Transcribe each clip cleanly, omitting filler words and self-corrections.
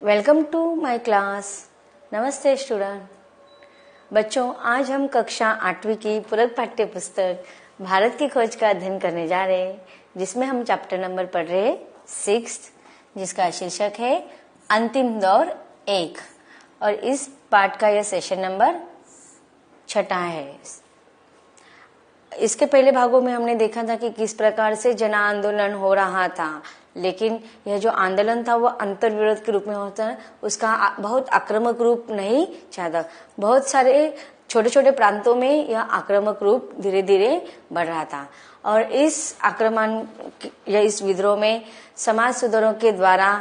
Welcome to my class. नमस्ते student. बच्चों, आज हम कक्षा 8वीं की पूरक पाठ्य पुस्तक भारत की खोज का अध्ययन करने जा रहे हैं, जिसमें हम चैप्टर नंबर पढ़ रहे हैं 6, जिसका शीर्षक है अंतिम दौर 1। और इस पाठ का यह सेशन नंबर 6 है। इसके पहले भागों में हमने देखा था कि किस प्रकार से जन आंदोलन हो रहा था, लेकिन यह जो आंदोलन था वह अंतर्विरोध के रूप में होता है। उसका बहुत आक्रामक रूप नहीं चाहता। बहुत सारे छोटे छोटे प्रांतों में यह आक्रामक रूप धीरे धीरे बढ़ रहा था। और इस आक्रमण या इस विद्रोह में समाज सुधारों के द्वारा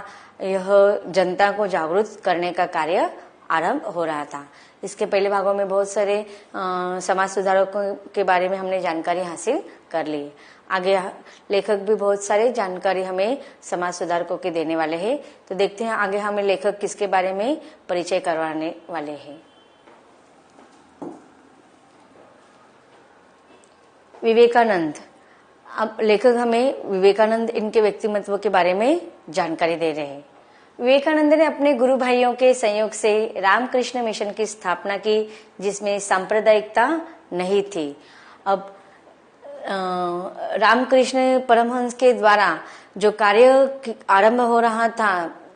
यह जनता को जागरूक करने का कार्य आरंभ हो रहा था। इसके पहले भागों में बहुत सारे समाज सुधारकों के बारे में हमने जानकारी हासिल कर ली। आगे लेखक भी बहुत सारे जानकारी हमें समाज सुधारकों के देने वाले हैं। तो देखते हैं आगे हमें लेखक किसके बारे में परिचय करवाने वाले हैं। विवेकानंद। अब लेखक हमें विवेकानंद इनके व्यक्तिमत्व के बारे में जानकारी दे रहे हैं। विवेकानंद ने अपने गुरु भाइयों के सहयोग से रामकृष्ण मिशन की स्थापना की, जिसमें सांप्रदायिकता नहीं थी। अब रामकृष्ण परमहंस के द्वारा जो कार्य आरंभ हो रहा था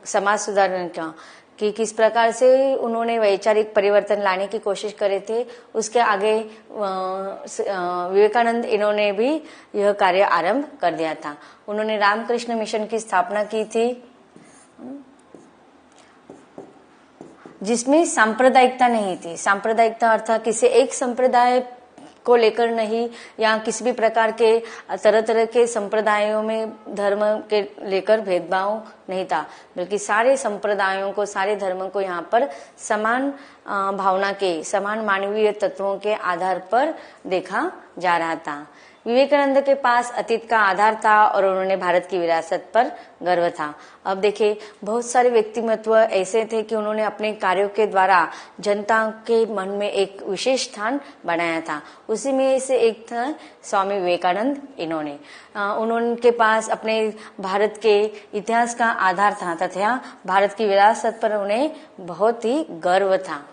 समाज सुधारने का, कि किस प्रकार से उन्होंने वैचारिक परिवर्तन लाने की कोशिश करे थे, उसके आगे विवेकानंद इन्होंने भी यह कार्य आरंभ कर दिया था। उन्होंने रामकृष्ण मिशन की स्थापना की थी, जिसमें सांप्रदायिकता नहीं थी। सांप्रदायिकता अर्थात किसी एक संप्रदाय को लेकर नहीं, या किसी भी प्रकार के तरह तरह के संप्रदायों में धर्म के लेकर भेदभाव नहीं था, बल्कि सारे संप्रदायों को, सारे धर्मों को यहाँ पर समान भावना के, समान मानवीय तत्वों के आधार पर देखा जा रहा था। विवेकानंद के पास अतीत का आधार था और उन्होंने भारत की विरासत पर गर्व था। अब देखिए, बहुत सारे व्यक्तिमत्व ऐसे थे कि उन्होंने अपने कार्यों के द्वारा जनता के मन में एक विशेष स्थान बनाया था। उसी में से एक था स्वामी विवेकानंद। उनके पास अपने भारत के इतिहास का आधार था तथा भारत की विरासत पर उन्हें बहुत ही गर्व था।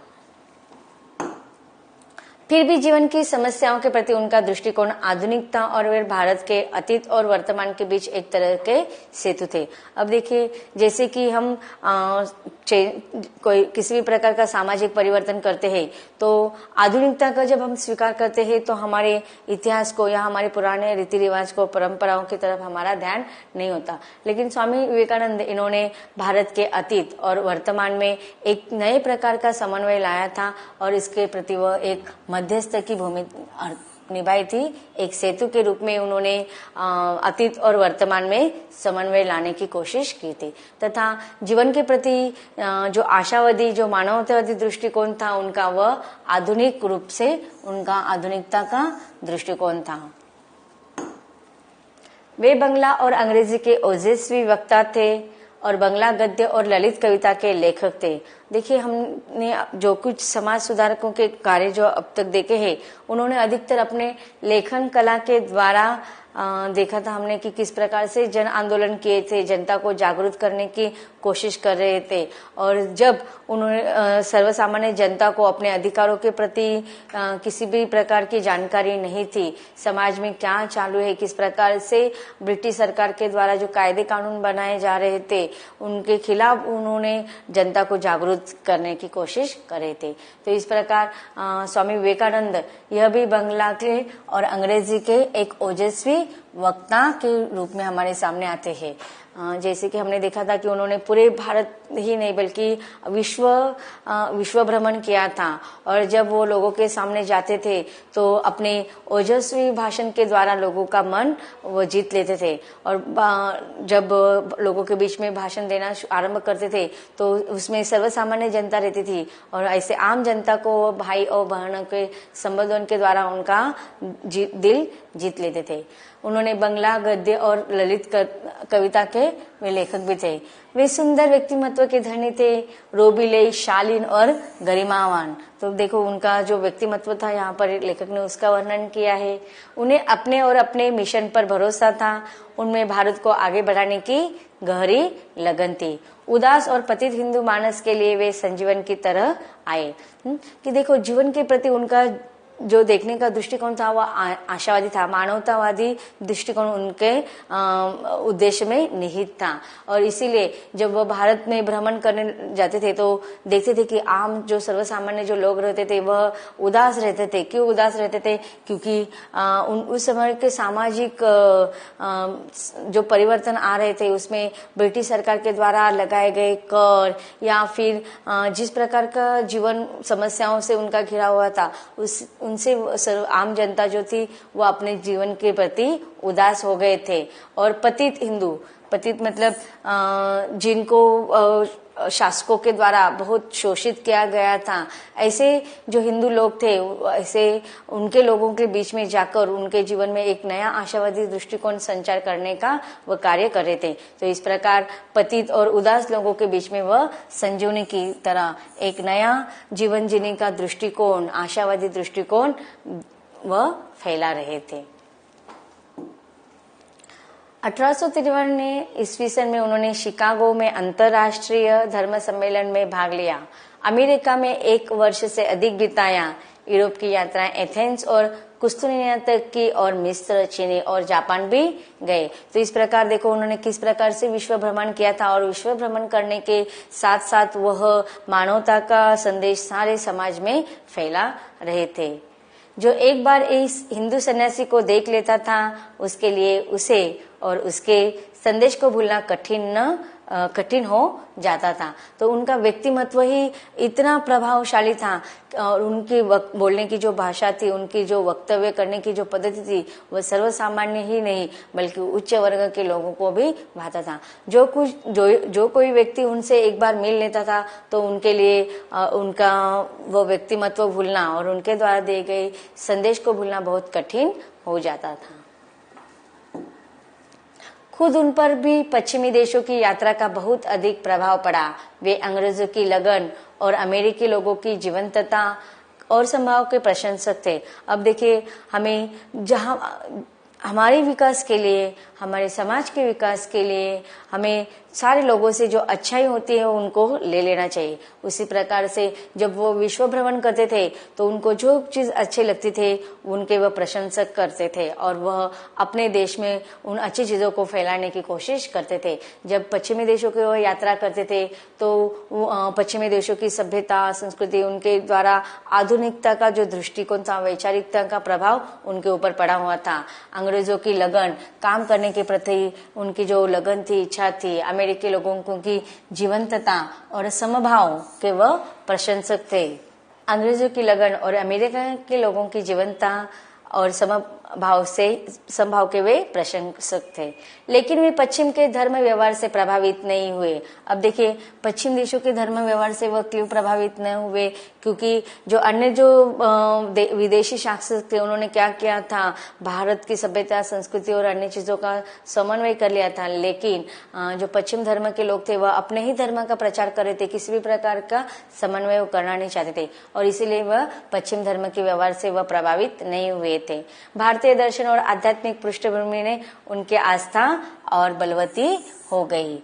फिर भी जीवन की समस्याओं के प्रति उनका दृष्टिकोण आधुनिकता और वे भारत के अतीत और वर्तमान के बीच एक तरह के सेतु थे। अब देखिए, जैसे कि हम कोई किसी भी प्रकार का सामाजिक परिवर्तन करते हैं, तो आधुनिकता का जब हम स्वीकार करते हैं तो हमारे इतिहास को या हमारे पुराने रीति रिवाज को, परंपराओं की तरफ हमारा ध्यान नहीं होता। लेकिन स्वामी विवेकानंद इन्होंने भारत के अतीत और वर्तमान में एक नए प्रकार का समन्वय लाया था और इसके प्रति वह एक मध्यस्थ की भूमिका निभाई थी। एक सेतु के रूप में उन्होंने अतीत और वर्तमान में समन्वय लाने की कोशिश की थी, तथा जीवन के प्रति जो आशावादी, जो मानवतावादी दृष्टिकोण था उनका, वह आधुनिक रूप से उनका आधुनिकता का दृष्टिकोण था। वे बंगला और अंग्रेजी के ओजस्वी वक्ता थे और बंगला गद्य और ललित कविता के लेखक थे। देखिए, हमने जो कुछ समाज सुधारकों के कार्य जो अब तक देखे हैं, उन्होंने अधिकतर अपने लेखन कला के द्वारा देखा था हमने कि किस प्रकार से जन आंदोलन किए थे, जनता को जागरूक करने की कोशिश कर रहे थे। और जब उन्होंने सर्वसामान्य जनता को अपने अधिकारों के प्रति किसी भी प्रकार की जानकारी नहीं थी, समाज में क्या चालू है, किस प्रकार से ब्रिटिश सरकार के द्वारा जो कायदे कानून बनाए जा रहे थे उनके खिलाफ उन्होंने जनता को जागरूक करने की कोशिश कर रहे थे। तो इस प्रकार स्वामी विवेकानंद यह भी बंगला के और अंग्रेजी के एक ओजस्वी वक्ता के रूप में हमारे सामने आते हैं। जैसे कि हमने देखा था कि उन्होंने पूरे भारत ही नहीं बल्कि विश्व भ्रमण किया था, और जब वो लोगों के सामने जाते थे तो अपने ओजस्वी भाषण के द्वारा लोगों का मन वो जीत लेते थे। और जब लोगों के बीच में भाषण देना आरंभ करते थे तो उसमें सर्वसामान्य जनता रहती थी, और ऐसे आम जनता को भाई और बहनों के संबोधन के द्वारा उनका दिल जीत लेते थे। उन्होंने बंगला, गद्य और ललित कविता के वे लेखक भी थे। वे सुंदर व्यक्तिमत्व के धनी थे, रोबीले, शालीन और गरिमावान। तो देखो, उनका जो व्यक्तिमत्व था यहाँ पर लेखक ने उसका वर्णन किया है। उन्हें अपने और अपने मिशन पर भरोसा था। उनमें भारत को आगे बढ़ाने की गहरी लगन थी। उदास और पतित हिंदू मानस के लिए वे संजीवन की तरह आए। कि देखो जीवन के प्रति उनका जो देखने का दृष्टिकोण था वह आशावादी था, मानवतावादी दृष्टिकोण उनके उद्देश्य में निहित था। और इसीलिए जब वह भारत में भ्रमण करने जाते थे तो देखते थे कि आम जो सर्वसामान्य जो लोग रहते थे वह उदास रहते थे। क्यों उदास रहते थे? क्योंकि उस समय के सामाजिक जो परिवर्तन आ रहे थे उसमें ब्रिटिश सरकार के द्वारा लगाए गए कर या फिर जिस प्रकार का जीवन समस्याओं से उनका घिरा हुआ था उनसे आम जनता जो थी वो अपने जीवन के प्रति उदास हो गए थे। और पतित हिंदू, पतित मतलब जिनको शासकों के द्वारा बहुत शोषित किया गया था, ऐसे जो हिंदू लोग थे ऐसे उनके लोगों के बीच में जाकर उनके जीवन में एक नया आशावादी दृष्टिकोण संचार करने का वह कार्य कर रहे थे। तो इस प्रकार पतित और उदास लोगों के बीच में वह संजीवनी की तरह एक नया जीवन जीने का दृष्टिकोण, आशावादी दृष्टिकोण वह फैला रहे थे। 1853 ईस्वी सन में उन्होंने शिकागो में अंतर्राष्ट्रीय धर्म सम्मेलन में भाग लिया। अमेरिका में 1 वर्ष से अधिक बिताया। यूरोप की यात्राएं एथेंस और कुस्तुनिया तक की और मिस्र, चीन और जापान भी गए। तो इस प्रकार देखो उन्होंने किस प्रकार से विश्व भ्रमण किया था और विश्व भ्रमण करने के साथ साथ वह मानवता का संदेश सारे समाज में फैला रहे थे। जो एक बार इस हिंदू सन्यासी को देख लेता था उसके लिए उसे और उसके संदेश को भूलना कठिन हो जाता था। तो उनका व्यक्तिमत्व ही इतना प्रभावशाली था और उनकी बोलने की जो भाषा थी, उनकी जो वक्तव्य करने की जो पद्धति थी वह सर्वसामान्य ही नहीं बल्कि उच्च वर्ग के लोगों को भी भाता था। जो कोई व्यक्ति उनसे एक बार मिल लेता था तो उनके लिए उनका वो व्यक्तिमत्व भूलना और उनके द्वारा दिए गए संदेश को भूलना बहुत कठिन हो जाता था। खुद उन पर भी पश्चिमी देशों की यात्रा का बहुत अधिक प्रभाव पड़ा। वे अंग्रेजों की लगन और अमेरिकी लोगों की जीवंतता और संभाव के प्रशंसक थे। अब देखिए हमें जहां हमारे विकास के लिए, हमारे समाज के विकास के लिए हमें सारे लोगों से जो अच्छाई होती है उनको ले लेना चाहिए। उसी प्रकार से जब वो विश्व भ्रमण करते थे तो उनको जो चीज अच्छे लगती थे उनके वह प्रशंसक करते थे और वह अपने देश में उन अच्छी चीजों को फैलाने की कोशिश करते थे। जब पश्चिमी देशों की वह यात्रा करते थे तो पश्चिमी देशों की सभ्यता, संस्कृति, उनके द्वारा आधुनिकता का जो दृष्टिकोण था, वैचारिकता का प्रभाव उनके ऊपर पड़ा हुआ था। अंग्रेजों की लगन, काम करने के प्रति उनकी जो लगन थी, इच्छा थी, अमेरिकी लोगों की जीवंतता और समभाव के वह प्रशंसक थे। अंग्रेजों की लगन और अमेरिका के लोगों की जीवंतता और समभाव के वे प्रशंसक थे। लेकिन वे पश्चिम के धर्म व्यवहार से प्रभावित नहीं हुए। अब देखिए पश्चिम देशों के धर्म व्यवहार से वह क्यों प्रभावित नहीं हुए? क्योंकि जो अन्य जो विदेशी शासक थे उन्होंने क्या किया था, भारत की सभ्यता, संस्कृति और अन्य चीजों का समन्वय कर लिया था। लेकिन जो पश्चिम धर्म के लोग थे वह अपने ही धर्म का प्रचार कर रहे थे, किसी भी प्रकार का समन्वय करना नहीं चाहते थे और इसीलिए वह पश्चिम धर्म के व्यवहार से वह प्रभावित नहीं हुए थे। भारतीय दर्शन और आध्यात्मिक पृष्ठभूमि ने उनकी आस्था और बलवती हो गई।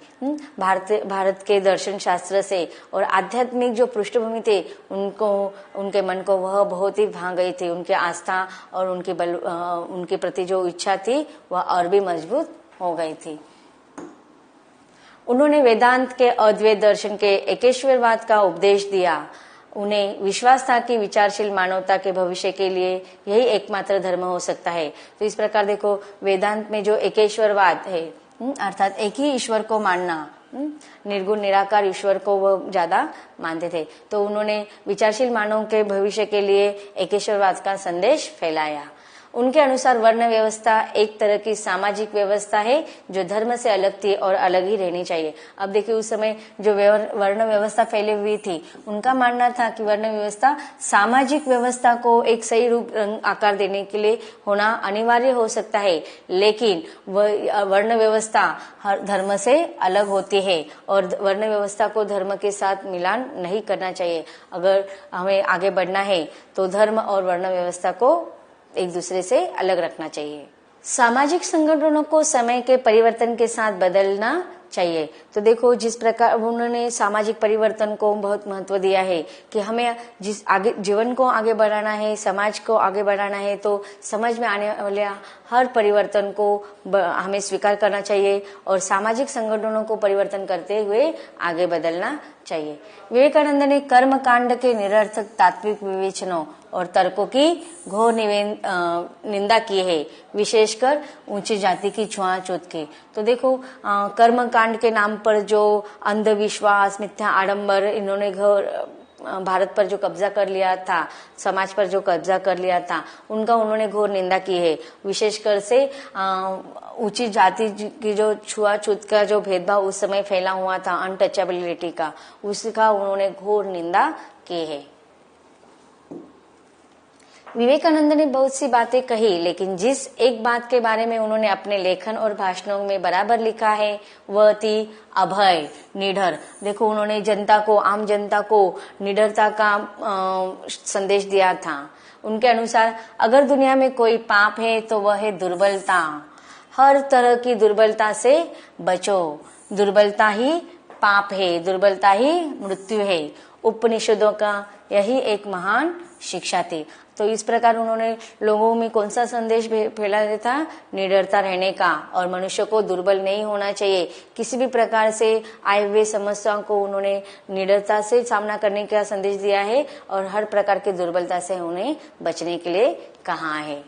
भारत के दर्शन शास्त्र से और आध्यात्मिक जो पृष्ठभूमि थे उनके मन को वह बहुत ही भा गई थी। उनकी आस्था और उनके प्रति जो इच्छा थी वह और भी मजबूत हो गई थी। उन्होंने वेदांत के अद्वैत दर्शन के एकेश्वरवाद का उपदेश दिया। उन्हें विश्वास था कि विचारशील मानवता के भविष्य के लिए यही एकमात्र धर्म हो सकता है। तो इस प्रकार देखो वेदांत में जो एकेश्वरवाद है अर्थात एक ही ईश्वर को मानना, निर्गुण निराकार ईश्वर को वो ज्यादा मानते थे। तो उन्होंने विचारशील मानव के भविष्य के लिए एकेश्वरवाद का संदेश फैलाया। उनके अनुसार वर्ण व्यवस्था एक तरह की सामाजिक व्यवस्था है जो धर्म से अलग थी और अलग ही रहनी चाहिए। अब देखिए उस समय जो वर्ण व्यवस्था फैली हुई थी उनका मानना था कि वर्ण व्यवस्था सामाजिक व्यवस्था को एक सही रूप आकार देने के लिए होना अनिवार्य हो सकता है, लेकिन वर्ण व्यवस्था हर धर्म से अलग होती है और वर्ण व्यवस्था को धर्म के साथ मिलान नहीं करना चाहिए। अगर हमें आगे बढ़ना है तो धर्म और वर्ण व्यवस्था को एक दूसरे से अलग रखना चाहिए। सामाजिक संगठनों को समय के परिवर्तन के साथ बदलना चाहिए। तो देखो जिस प्रकार उन्होंने सामाजिक परिवर्तन को बहुत महत्व दिया है कि हमें जिस आगे जीवन को आगे बढ़ाना है, समाज को आगे बढ़ाना है, तो समाज में आने वाले हर परिवर्तन को हमें स्वीकार करना चाहिए और सामाजिक संगठनों को परिवर्तन करते हुए आगे बदलना चाहिए। विवेकानंद ने कर्म कांड के निरर्थक तात्विक विवेचनों और तर्कों की घोर निंदा की है, विशेषकर ऊंची जाति की छुआछूत की। तो देखो कर्म कांड के नाम पर जो अंधविश्वास, मिथ्या आडंबर, इन्होंने भारत पर जो कब्जा कर लिया था, समाज पर जो कब्जा कर लिया था, उनका उन्होंने घोर निंदा की है। विशेषकर से ऊंची जाति की जो छुआछूत का जो भेदभाव उस समय फैला हुआ था, अनटचेबिलिटी का, उसका उन्होंने घोर निंदा की है। विवेकानंद ने बहुत सी बातें कही, लेकिन जिस एक बात के बारे में उन्होंने अपने लेखन और भाषणों में बराबर लिखा है वह थी अभय, निडर। देखो उन्होंने जनता को, आम जनता को निडरता का संदेश दिया था। उनके अनुसार अगर दुनिया में कोई पाप है तो वह है दुर्बलता। हर तरह की दुर्बलता से बचो। दुर्बलता ही पाप है, दुर्बलता ही मृत्यु है। उपनिषदों का यही एक महान शिक्षा थी। तो इस प्रकार उन्होंने लोगों में कौन सा संदेश फैलाया था? निडरता रहने का, और मनुष्य को दुर्बल नहीं होना चाहिए। किसी भी प्रकार से आए हुए समस्याओं को उन्होंने निडरता से सामना करने का संदेश दिया है और हर प्रकार की दुर्बलता से उन्हें बचने के लिए कहा है।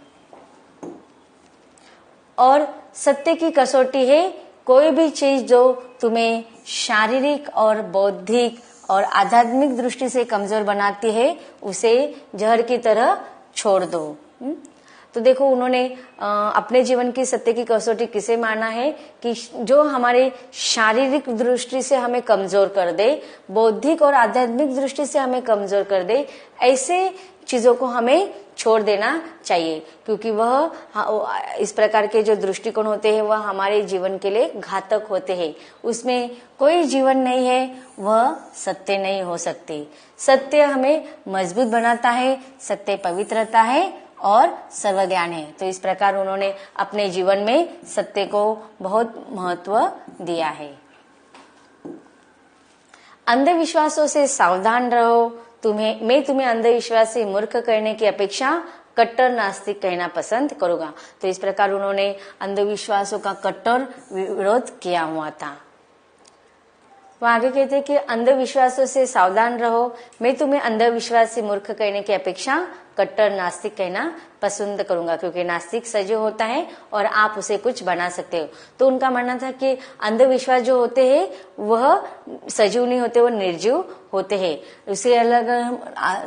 और सत्य की कसौटी है, कोई भी चीज जो तुम्हें शारीरिक और बौद्धिक और आध्यात्मिक दृष्टि से कमजोर बनाती है उसे जहर की तरह छोड़ दो। तो देखो उन्होंने अपने जीवन की सत्य की कसौटी किसे माना है कि जो हमारे शारीरिक दृष्टि से हमें कमजोर कर दे, बौद्धिक और आध्यात्मिक दृष्टि से हमें कमजोर कर दे, ऐसे चीजों को हमें छोड़ देना चाहिए, क्योंकि वह इस प्रकार के जो दृष्टिकोण होते हैं वह हमारे जीवन के लिए घातक होते हैं। उसमें कोई जीवन नहीं है, वह सत्य नहीं हो सकती। सत्य हमें मजबूत बनाता है, सत्य पवित्रता है और सर्वज्ञान है। तो इस प्रकार उन्होंने अपने जीवन में सत्य को बहुत महत्व दिया है। अंधविश्वासों से सावधान रहो। मैं तुम्हें अंधविश्वास से मूर्ख कहने की अपेक्षा कट्टर नास्तिक कहना पसंद करूंगा। तो इस प्रकार उन्होंने अंधविश्वासों का कट्टर विरोध किया हुआ था। वो आगे कहते हैं कि अंधविश्वासों से सावधान रहो। मैं तुम्हें अंधविश्वास से मूर्ख कहने की अपेक्षा कट्टर नास्तिक कहना पसंद करूंगा, क्योंकि नास्तिक सजीव होता है और आप उसे कुछ बना सकते हो। तो उनका मानना था कि अंधविश्वास जो होते हैं वह सजीव नहीं होते, वो निर्जीव होते हैं। उसे अलग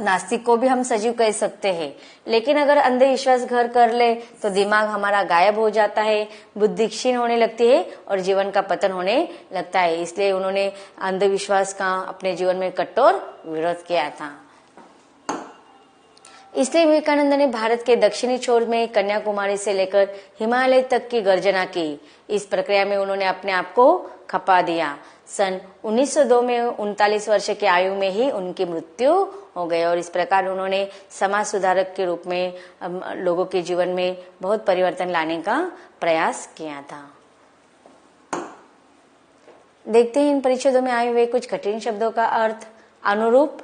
नास्तिक को भी हम सजीव कह सकते हैं, लेकिन अगर अंधविश्वास घर कर ले तो दिमाग हमारा गायब हो जाता है, बुद्धि क्षीण होने लगती है और जीवन का पतन होने लगता है। इसलिए उन्होंने अंधविश्वास का अपने जीवन में कठोर विरोध किया था। इसलिए विवेकानंद ने भारत के दक्षिणी छोर में कन्याकुमारी से लेकर हिमालय तक की गर्जना की। इस प्रक्रिया में उन्होंने अपने आप को खपा दिया। सन 1902 में 39 वर्ष की आयु में ही उनकी मृत्यु हो गई और इस प्रकार उन्होंने समाज सुधारक के रूप में लोगों के जीवन में बहुत परिवर्तन लाने का प्रयास किया था। देखते हैं इन परिच्छेदों में आए हुए कुछ कठिन शब्दों का अर्थ। अनुरूप,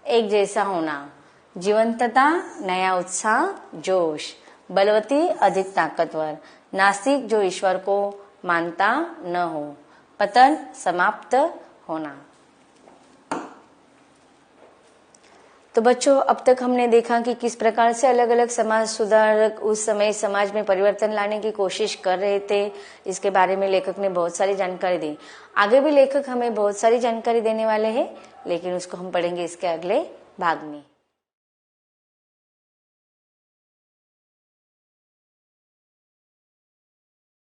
एक जैसा होना, जीवंतता, नया उत्साह, जोश, बलवती, अधिक ताकतवर, नास्तिक, जो ईश्वर को मानता न हो, पतन, समाप्त होना। तो बच्चों, अब तक हमने देखा कि किस प्रकार से अलग अलग समाज सुधारक उस समय समाज में परिवर्तन लाने की कोशिश कर रहे थे। इसके बारे में लेखक ने बहुत सारी जानकारी दी। आगे भी लेखक हमें बहुत सारी जानकारी देने वाले हैं, लेकिन उसको हम पढ़ेंगे इसके अगले भाग में।